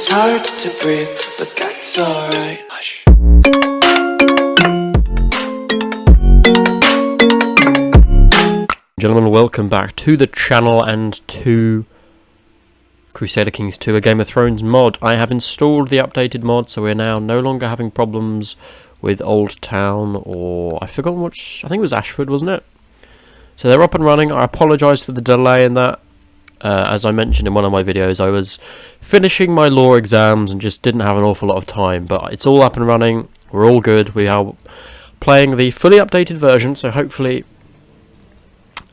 It's hard to breathe, but that's alright. Hush. Gentlemen, welcome back to the channel and to Crusader Kings 2, a Game of Thrones mod. I have installed the updated mod, so we're now no longer having problems with Old Town, or I forgot which, I think it was Ashford, wasn't it? So they're up and running. I apologise for the delay in that. As I mentioned in one of my videos, I was finishing my law exams and just didn't have an awful lot of time, but it's all up and running. We're all good. We are playing the fully updated version, so hopefully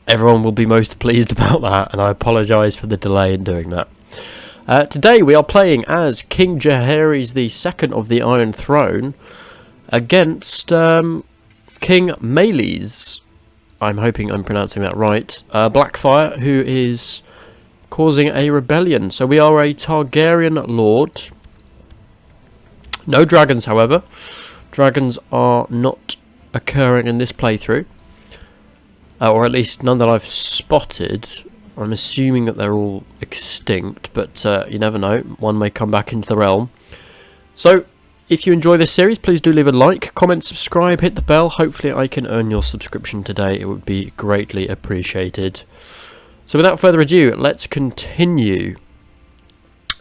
everyone will be most pleased about that, and I apologise for the delay in doing that. Today we are playing as King Jaehaerys II of the Iron Throne against King Maelys. I'm hoping I'm pronouncing that right. Blackfyre, who is causing a rebellion. So we are a Targaryen lord. No dragons, however. Dragons are not occurring in this playthrough. Or at least none that I've spotted. I'm assuming that they're all extinct, but you never know. One may come back into the realm. So, if you enjoy this series, please do leave a like, comment, subscribe, hit the bell. Hopefully I can earn your subscription today. It would be greatly appreciated. So without further ado, let's continue.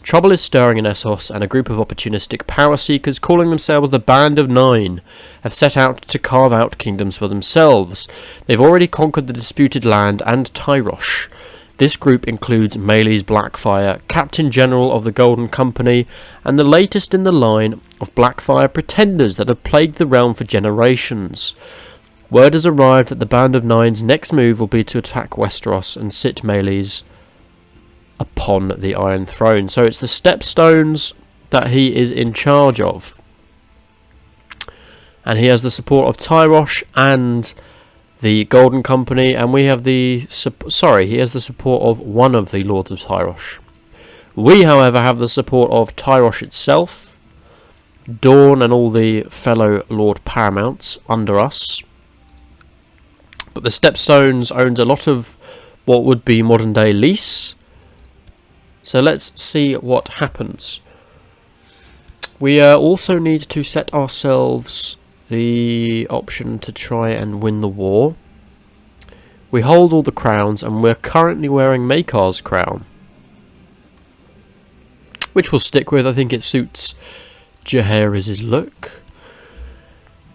Trouble is stirring in Essos, and a group of opportunistic power seekers calling themselves the Band of Nine have set out to carve out kingdoms for themselves. They've already conquered the disputed land and Tyrosh. This group includes Maelys I Blackfyre, Captain General of the Golden Company, and the latest in the line of Blackfyre pretenders that have plagued the realm for generations. Word has arrived that the Band of Nine's next move will be to attack Westeros and sit Maelys upon the Iron Throne. So it's the Stepstones that he is in charge of. And he has the support of Tyrosh and the Golden Company, and we have the he has the support of one of the Lords of Tyrosh. We, however, have the support of Tyrosh itself, Dawn and all the fellow Lord Paramounts under us. But the Stepstones owns a lot of what would be modern day Lys. So let's see what happens. We also need to set ourselves the option to try and win the war. We hold all the crowns, and we're currently wearing Maekar's crown, which we'll stick with. I think it suits Jaehaerys' look.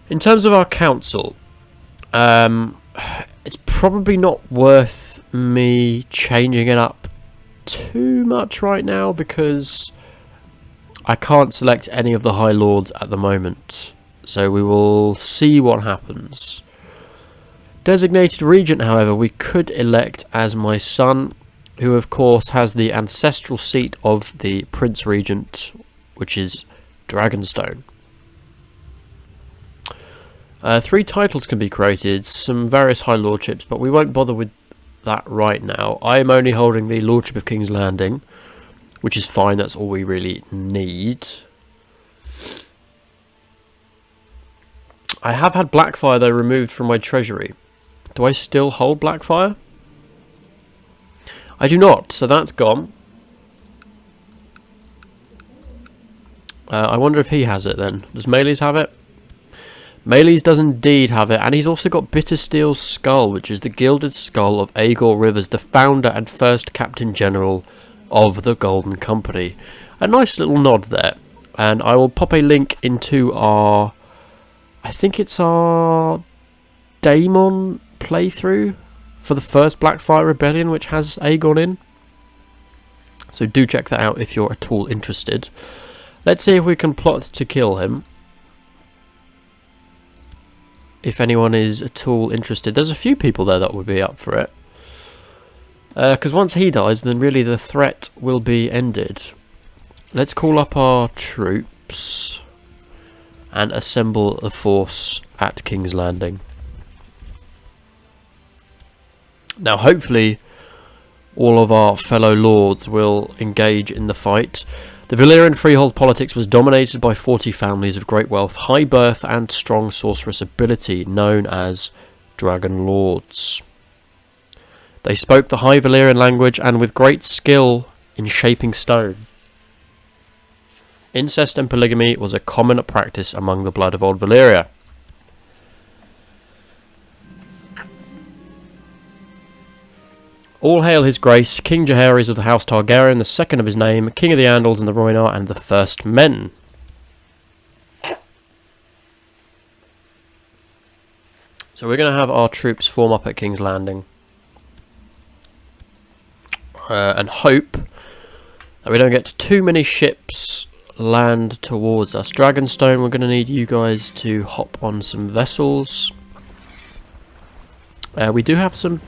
In terms of our council, it's probably not worth me changing it up too much right now, because I can't select any of the High Lords at the moment. So we will see what happens. Designated Regent, however, we could elect as my son, who of course has the ancestral seat of the Prince Regent, which is Dragonstone. 3 titles can be created, some various high lordships, but we won't bother with that right now. I am only holding the Lordship of King's Landing, which is fine, that's all we really need. I have had Blackfyre though removed from my treasury. Do I still hold Blackfyre? I do not, so that's gone. I wonder if he has it then. Does Maelys have it? Maelys does indeed have it, and he's also got Bittersteel's skull, which is the gilded skull of Aegor Rivers, the founder and first Captain General of the Golden Company. A nice little nod there, and I will pop a link into our, I think it's our Daemon playthrough for the first Blackfyre Rebellion, which has Aegon in. So do check that out if you're at all interested. Let's see if we can plot to kill him, if anyone is at all interested. There's a few people there that would be up for it. Because once he dies, then really the threat will be ended. Let's call up our troops and assemble a force at King's Landing. Now hopefully all of our fellow lords will engage in the fight. The Valyrian freehold politics was dominated by 40 families of great wealth, high birth and strong sorceress ability, known as Dragon Lords. They spoke the High Valyrian language and with great skill in shaping stone. Incest and polygamy was a common practice among the blood of Old Valyria. All hail his grace, King Jaehaerys of the House Targaryen, the second of his name, King of the Andals and the Rhoynar, and the first men. So we're going to have our troops form up at King's Landing. And hope that we don't get too many ships land towards us. Dragonstone, we're going to need you guys to hop on some vessels. We do have some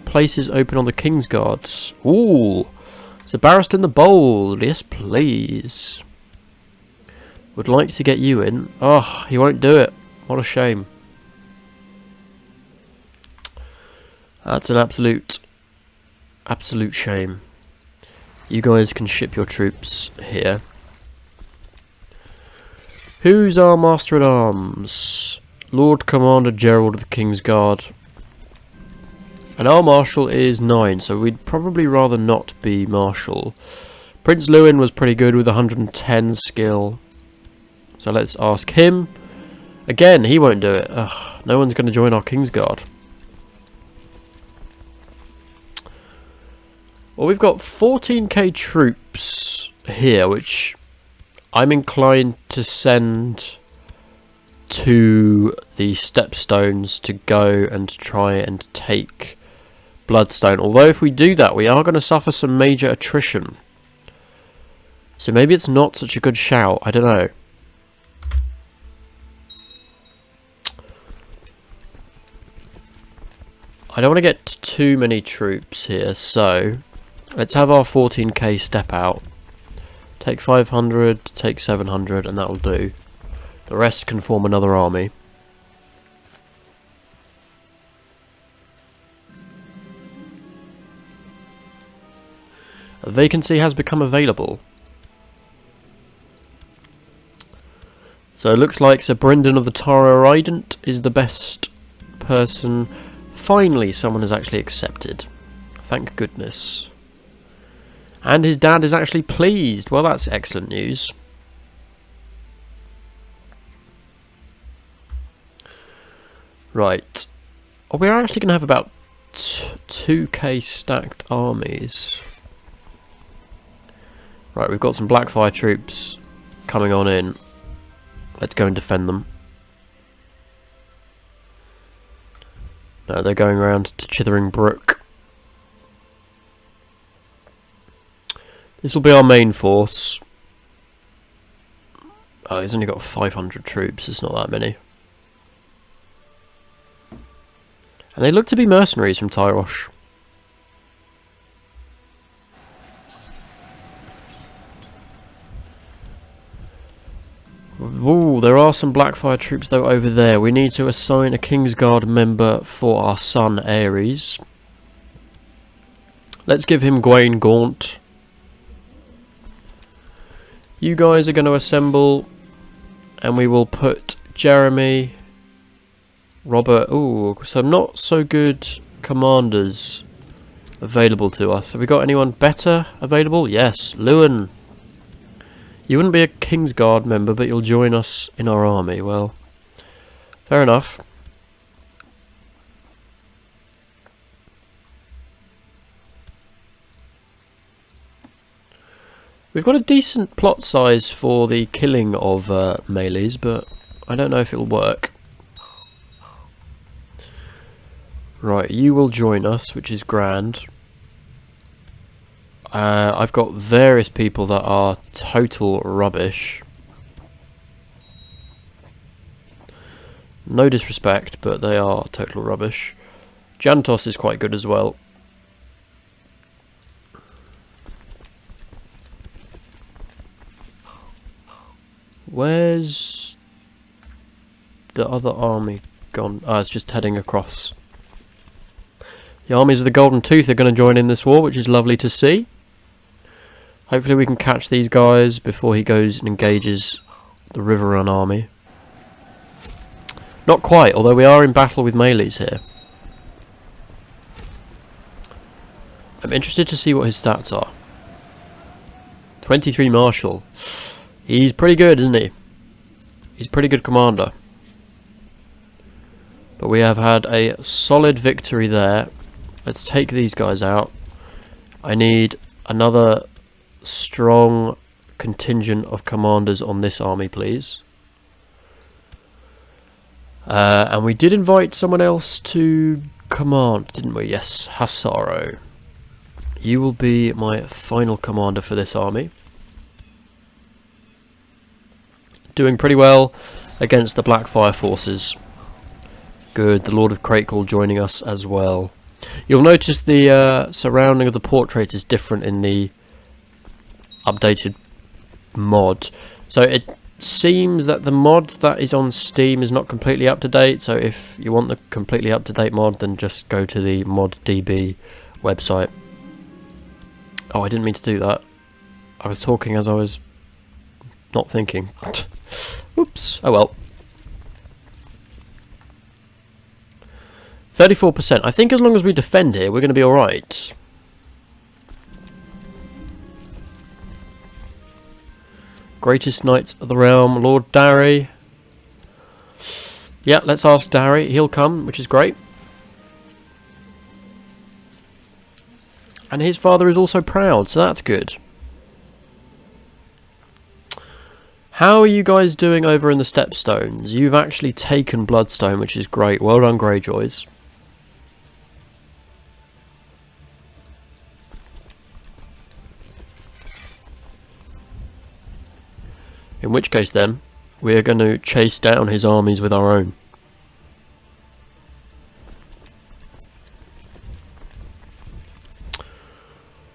places open on the Kingsguards. Ooh, it's the Barristan the Bold. Yes, please. Would like to get you in. Oh, he won't do it. What a shame. That's an absolute shame. You guys can ship your troops here. Who's our Master at Arms? Lord Commander Gerald of the Kingsguard. And our Marshal is 9, so we'd probably rather not be Marshal. Prince Lewin was pretty good with 110 skill. So let's ask him. Again, he won't do it. Ugh, no one's going to join our Kingsguard. Well, we've got 14k troops here, which I'm inclined to send to the Stepstones to go and try and take Bloodstone. Although if we do that, we are going to suffer some major attrition. So maybe it's not such a good shout. I don't know. I don't want to get too many troops here, so let's have our 14k step out. Take 500, take 700, and that'll do. The rest can form another army. A vacancy has become available. So it looks like Sir Brendan of the Targaryens is the best person. Finally, someone has actually accepted. Thank goodness. And his dad is actually pleased. Well, that's excellent news. Right. Oh, we're actually going to have about 2k stacked armies. Right, we've got some Blackfyre troops coming on in. Let's go and defend them. No, they're going around to Chithering Brook. This will be our main force. Oh, he's only got 500 troops. It's not that many. And they look to be mercenaries from Tyrosh. Ooh, there are some Blackfyre troops though over there. We need to assign a Kingsguard member for our son Ares. Let's give him Gwaine Gaunt. You guys are going to assemble, and we will put Jeremy, Robert. Ooh, some not so good commanders available to us. Have we got anyone better available? Yes, Lewin. You wouldn't be a Kingsguard member, but you'll join us in our army. Well, fair enough. We've got a decent plot size for the killing of Maelys, but I don't know if it'll work. Right, you will join us, which is grand. I've got various people that are total rubbish. No disrespect, but they are total rubbish. Jantos is quite good as well. Where's the other army gone? Ah, it's just heading across. The armies of the Golden Tooth are going to join in this war, which is lovely to see. Hopefully we can catch these guys before he goes and engages the Riverrun army. Not quite, although we are in battle with Maelys here. I'm interested to see what his stats are. 23 Marshal. He's pretty good, isn't he? He's a pretty good commander. But we have had a solid victory there. Let's take these guys out. I need another strong contingent of commanders on this army, please. And we did invite someone else to command, didn't we? Yes, Hassaro. You will be my final commander for this army. Doing pretty well against the Blackfyre forces. Good, the Lord of Crakeall joining us as well. You'll notice the surrounding of the portrait is different in the updated mod. So it seems that the mod that is on Steam is not completely up to date. So if you want the completely up to date mod, then just go to the ModDB website. Oh, I didn't mean to do that. I was talking as I was not thinking. Oops. Oh well. 34%. I think as long as we defend here, we're going to be alright. Greatest Knight of the Realm, Lord Jaehaery. Yeah, let's ask Jaehaery. He'll come, which is great. And his father is also proud, so that's good. How are you guys doing over in the Stepstones? You've actually taken Bloodstone, which is great. Well done, Greyjoys. In which case then, we're going to chase down his armies with our own.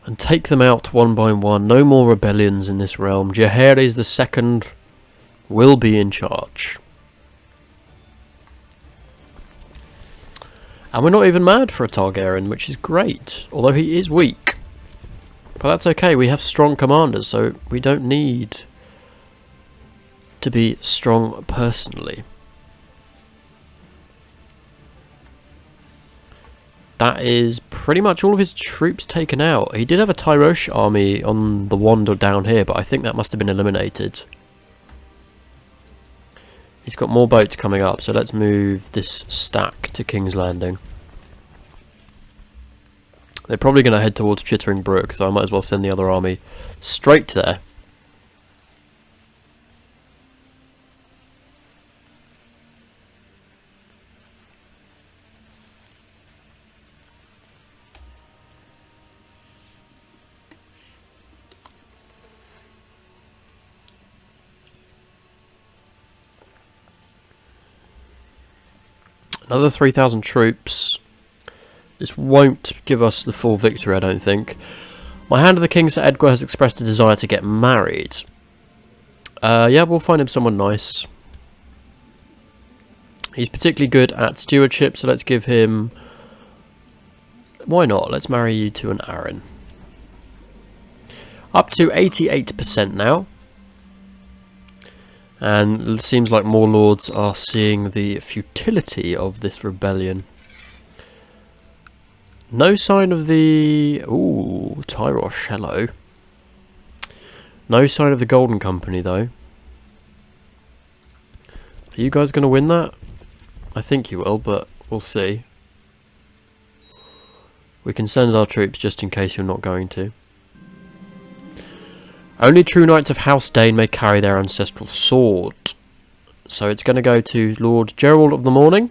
And take them out one by one. No more rebellions in this realm. Jaehaerys II will be in charge. And we're not even mad for a Targaryen, which is great. Although he is weak. But that's okay, we have strong commanders, so we don't need to be strong personally. That is pretty much all of his troops taken out. He did have a Tyrosh army on the wander down here, but I think that must have been eliminated. He's got more boats coming up, so let's move this stack to King's Landing. They're probably going to head towards Chittering Brook, so I might as well send the other army straight there. Another 3,000 troops. This won't give us the full victory, I don't think. My Hand of the King, Sir Edgar, has expressed a desire to get married. Yeah, we'll find him someone nice. He's particularly good at stewardship, so let's give him... Why not? Let's marry you to an Arryn. Up to 88% now. And it seems like more lords are seeing the futility of this rebellion. No sign of the... Ooh, Tyrosh, hello. No sign of the Golden Company, though. Are you guys going to win that? I think you will, but we'll see. We can send our troops just in case you're not going to. Only true knights of House Dane may carry their ancestral sword. So it's going to go to Lord Gerald of the Morning.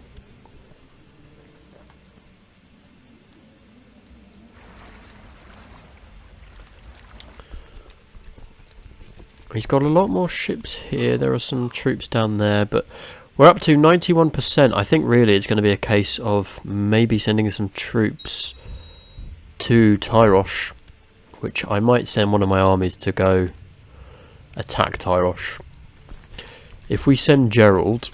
He's got a lot more ships here. There are some troops down there, but we're up to 91%. I think really it's going to be a case of maybe sending some troops to Tyrosh, which I might send one of my armies to go attack Tyrosh. If we send Gerald,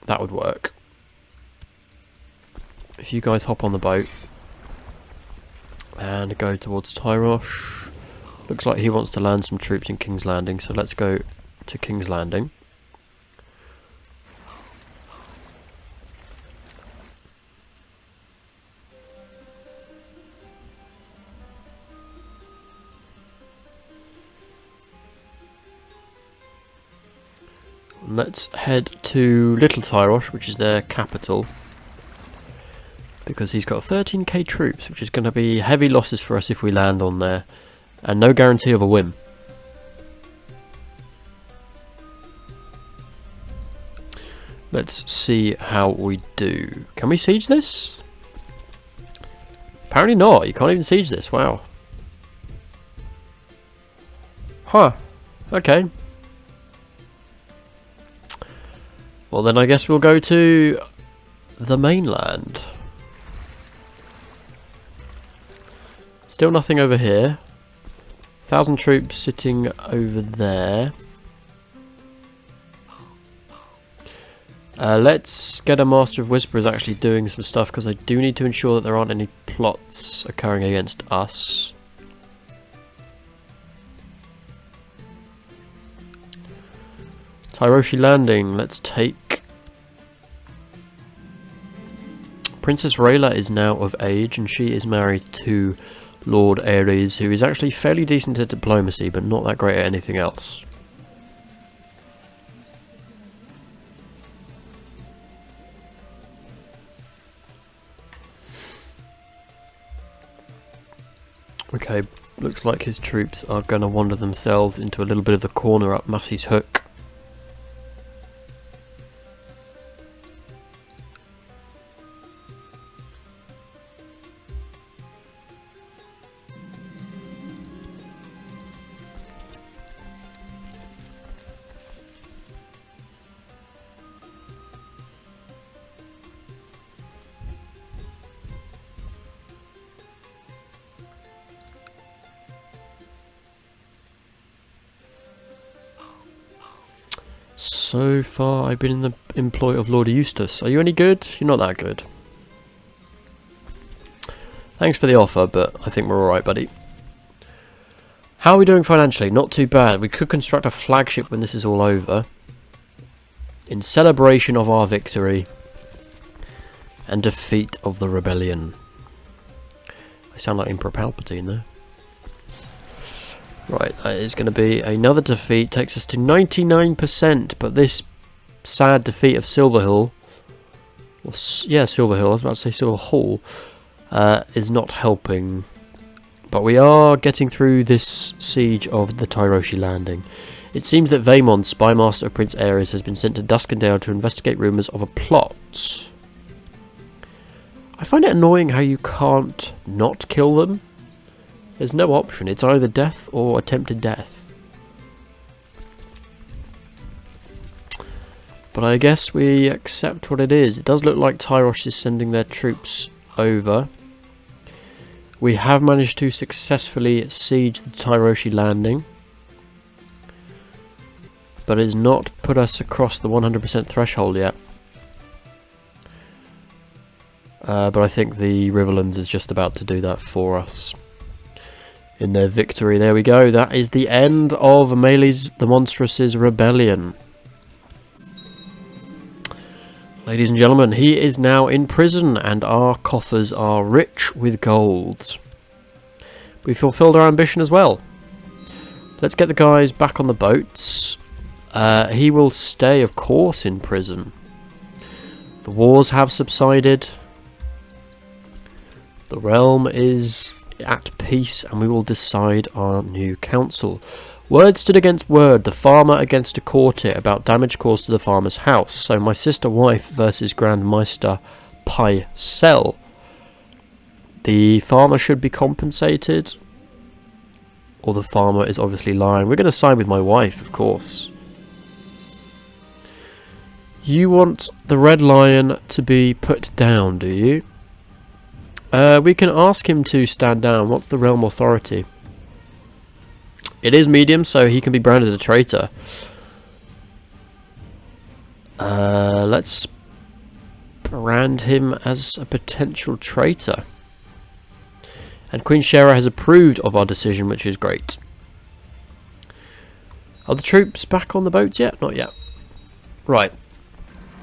that would work. If you guys hop on the boat and go towards Tyrosh. Looks like he wants to land some troops in King's Landing, so let's go to King's Landing. Let's head to Little Tyrosh, which is their capital, because he's got 13k troops, which is going to be heavy losses for us if we land on there, and no guarantee of a win. Let's see how we do. Can we siege this? Apparently not. You can't even siege this. Wow. Huh. Okay. Well, then I guess we'll go to the mainland. Still nothing over here. 1,000 troops sitting over there. Let's get a Master of Whisperers actually doing some stuff, because I do need to ensure that there aren't any plots occurring against us. Tyroshi Landing, let's take... Princess Rayla is now of age, and she is married to Lord Ares, who is actually fairly decent at diplomacy, but not that great at anything else. Okay, looks like his troops are going to wander themselves into a little bit of the corner up Massey's Hook. So far, I've been in the employ of Lord Eustace. Are you any good? You're not that good. Thanks for the offer, but I think we're alright, buddy. How are we doing financially? Not too bad. We could construct a flagship when this is all over, in celebration of our victory and defeat of the rebellion. I sound like Emperor Palpatine there. Right, that is going to be another defeat. Takes us to 99%, but this sad defeat of Silverhill, or yeah, Silverhill, I was about to say Silverhall, is not helping. But we are getting through this siege of the Tyroshi Landing. It seems that Vaemon, spy master of Prince Aerys, has been sent to Duskendale to investigate rumours of a plot. I find it annoying how you can't not kill them. There's no option. It's either death or attempted death. But I guess we accept what it is. It does look like Tyrosh is sending their troops over. We have managed to successfully siege the Tyroshi Landing, but it has not put us across the 100% threshold yet. But I think the Riverlands is just about to do that for us in their victory. There we go. That is the end of Maelys the Monstrous's rebellion. Ladies and gentlemen, he is now in prison and our coffers are rich with gold. We fulfilled our ambition as well. Let's get the guys back on the boats. He will stay, of course, in prison. The wars have subsided. The realm is at peace, and we will decide our new council. Word stood against word, the farmer against a courtier, about damage caused to the farmer's house. So my sister wife versus Grand Meister Pycelle. The farmer should be compensated, or the farmer is obviously lying. We're going to side with my wife, of course. You want the Red Lion to be put down, do you? We can ask him to stand down. What's the realm authority? It is medium, so he can be branded a traitor. Let's brand him as a potential traitor. And Queen Shera has approved of our decision, which is great. Are the troops back on the boats yet? Not yet. Right.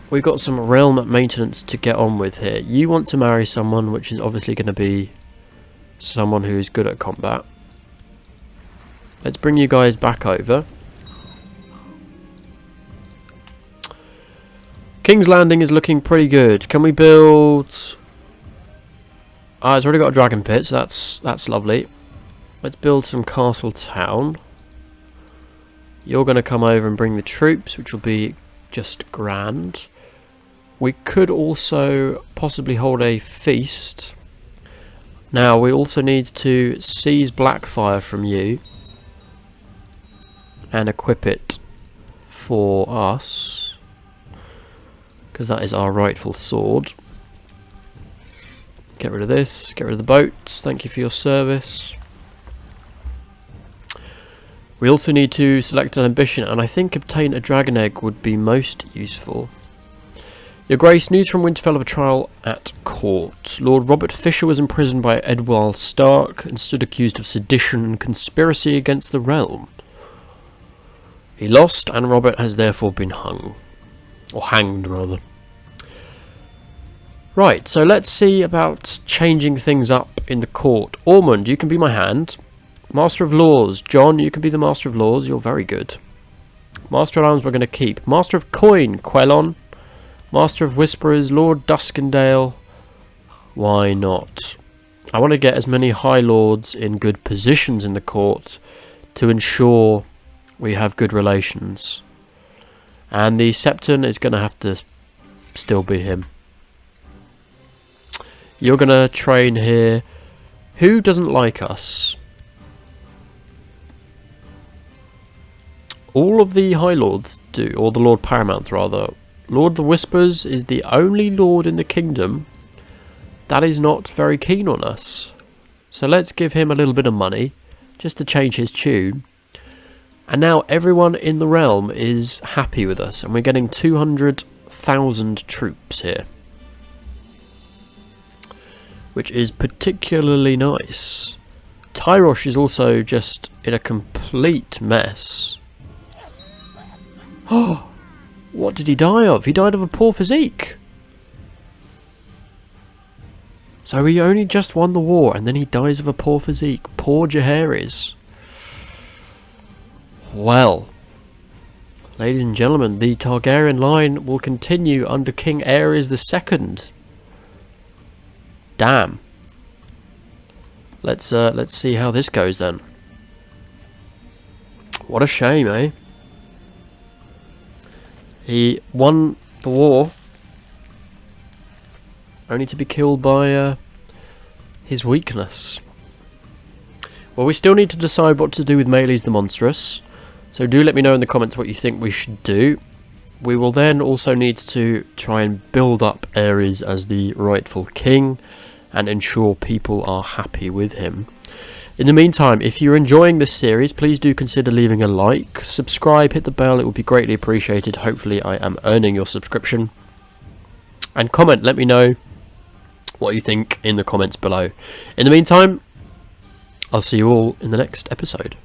We've got some realm maintenance to get on with here. You want to marry someone, which is obviously going to be someone who is good at combat. Let's bring you guys back over. King's Landing is looking pretty good. Can we build... Ah, it's already got a dragon pit, so that's lovely. Let's build some castle town. You're going to come over and bring the troops, which will be just grand. We could also possibly hold a feast. Now, we also need to seize Blackfyre from you and equip it for us, because that is our rightful sword. Get rid of this, get rid of the boats, thank you for your service. We also need to select an ambition, and I think obtain a dragon egg would be most useful. Your Grace, news from Winterfell of a trial at court. Lord Robert Fisher was imprisoned by Edward Stark and stood accused of sedition and conspiracy against the realm. He lost, and Robert has therefore been hung. Or hanged, rather. Right, so let's see about changing things up in the court. Ormond, you can be my hand. Master of Laws, John, you can be the Master of Laws. You're very good. Master of Arms we're going to keep. Master of Coin, Quellon. Master of Whisperers, Lord Duskendale. Why not? I want to get as many High Lords in good positions in the court to ensure we have good relations. And the Septon is going to have to still be him. You're going to train here. Who doesn't like us? All of the High Lords do, or the Lord Paramount rather. Lord of the Whispers is the only lord in the kingdom that is not very keen on us. So let's give him a little bit of money, just to change his tune. And now everyone in the realm is happy with us, and we're getting 200,000 troops here. Which is particularly nice. Tyrosh is also just in a complete mess. Oh! What did he die of? He died of a poor physique. So he only just won the war and then he dies of a poor physique. Poor Jaehaerys. Well, ladies and gentlemen, the Targaryen line will continue under King Aerys II. Damn. Let's see how this goes then. What a shame, eh? He won the war, only to be killed by his weakness. Well, we still need to decide what to do with Maelys the Monstrous, so do let me know in the comments what you think we should do. We will then also need to try and build up Aerys as the rightful king, and ensure people are happy with him. In the meantime, if you're enjoying this series, please do consider leaving a like, subscribe, hit the bell, it would be greatly appreciated. Hopefully I am earning your subscription. And comment, let me know what you think in the comments below. In the meantime, I'll see you all in the next episode.